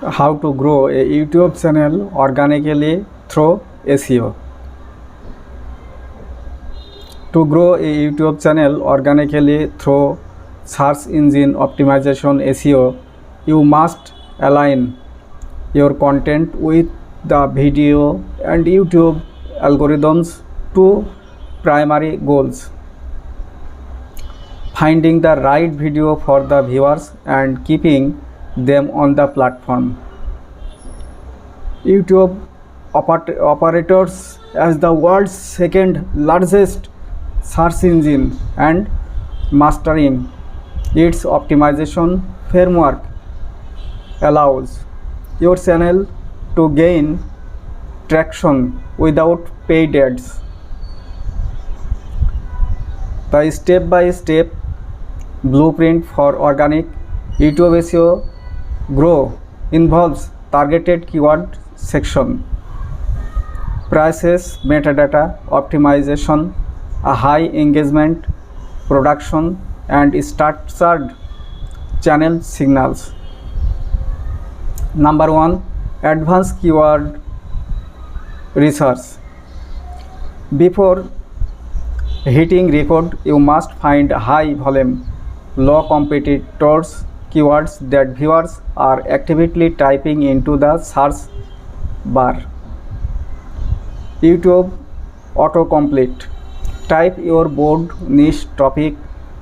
How to grow a YouTube channel organically through SEO. To grow a YouTube channel organically through search engine optimization SEO, you must align your content with the video and YouTube algorithms. Two primary goals: finding the right video for the viewers and keeping them on the platform. YouTube operators as the world's second largest search engine and mastering its optimization framework allows your channel to gain traction without paid ads. The step-by-step blueprint for organic YouTube SEO grow involves targeted keyword section, prices, metadata optimization, a high engagement production, and structured channel signals. Number 1. Advanced keyword research. Before hitting record, you must find high volume, low competitors keywords that viewers are actively typing into the search bar. YouTube autocomplete. Type your broad niche topic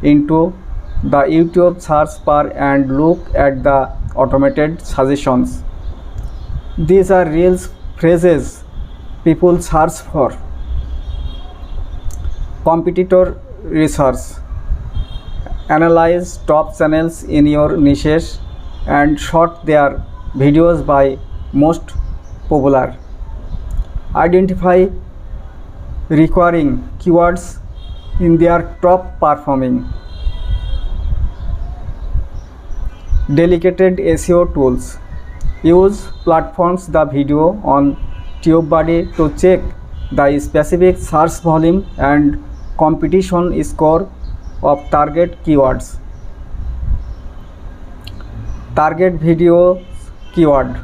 into the YouTube search bar and look at the automated suggestions. These are real phrases people search for. Competitor research. Analyze top channels in your niches and sort their videos by most popular. Identify recurring keywords in their top performing. Dedicated SEO tools. Use platforms the video on TubeBuddy to check the specific search volume and competition score of target keywords. Target video keyword.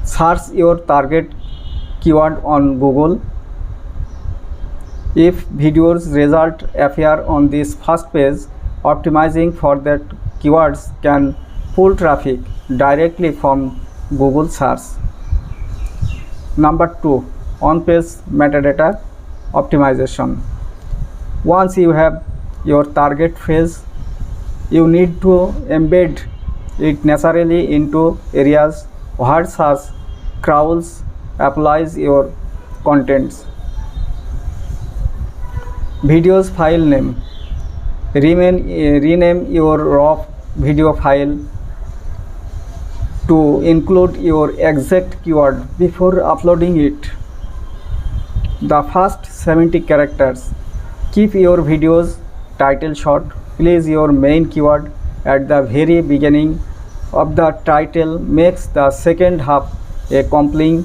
Search your target keyword on Google. If videos result appear on this first page, optimizing for that keywords can pull traffic directly from Google search. Number 2. On-page metadata optimization. Once you have your target phrase, you need to embed it naturally into areas where search crawls applies your contents. Videos file name. Rename your raw video file to include your exact keyword before uploading it. The first 70 characters. Keep your videos title short. Place your main keyword at the very beginning of the title. Makes the second half a compelling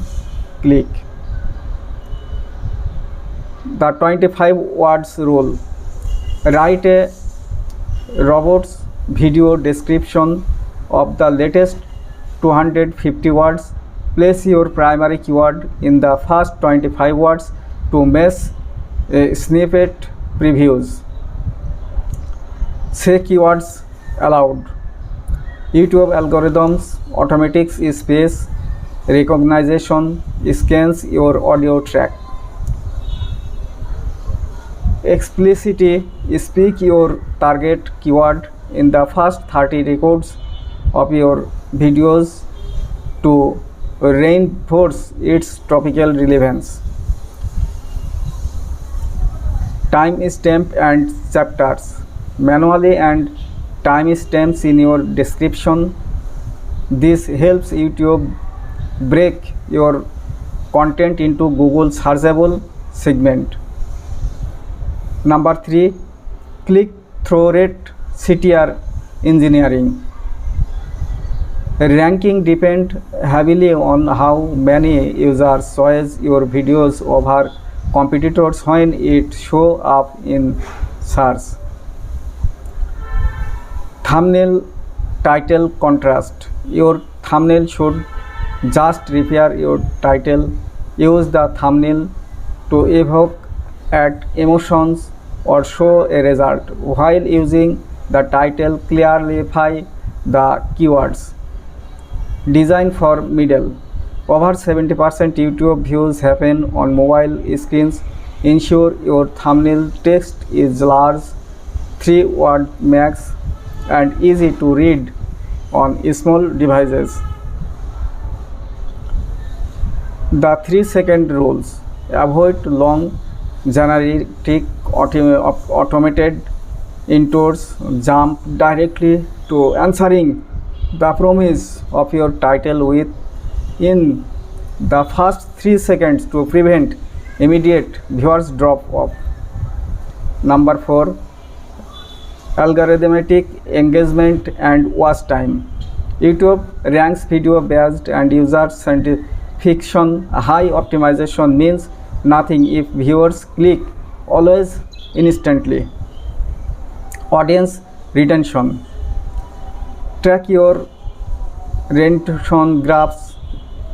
click. The 25 words rule. Write a robot's video description of the latest 250 words. Place your primary keyword in the first 25 words to match snippet previews. Say keywords aloud. YouTube algorithms automatic space recognition scans your audio track. Explicitly speak your target keyword in the first 30 records of your videos to reinforce its topical relevance. Timestamp and chapters. Manually and timestamps in your description. This helps YouTube break your content into Google searchable segment. Number 3. Click-through rate CTR engineering. Ranking depends heavily on how many users choose your videos over competitors when it shows up in search. Thumbnail title contrast. Your thumbnail should just repair your title. Use the thumbnail to evoke at emotions or show a result, while using the title clarify the keywords. Design for middle. Over 70% YouTube views happen on mobile screens. Ensure your thumbnail text is large, 3-word max, and easy to read on small devices. The 3-second rules. Avoid long, generic, automated intros. Jump directly to answering the promise of your title within the first 3 seconds to prevent immediate viewers drop off. Number 4. Algorithmic engagement and watch time. YouTube ranks video based and user satisfaction. High optimization means nothing if viewers click always instantly. Audience retention. Track your retention graphs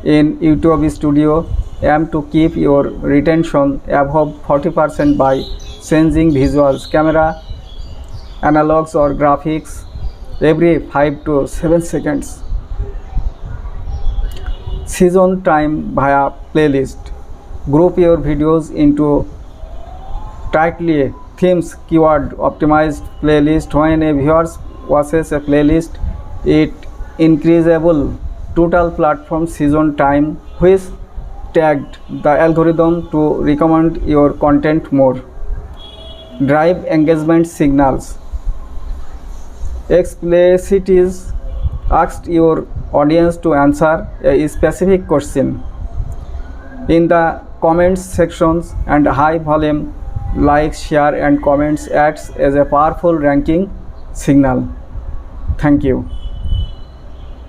in YouTube Studio. Aim to keep your retention above 40% by changing visuals, camera, analogs or graphics every 5 to 7 seconds. Season time via playlist. Group your videos into tightly themes keyword optimized playlist. When a viewer watches a playlist, it increasable total platform season time, which tagged the algorithm to recommend your content more. Drive engagement signals. Explicitly ask your audience to answer a specific question in the comments sections, and high volume likes, share and comments acts as a powerful ranking signal. Thank you.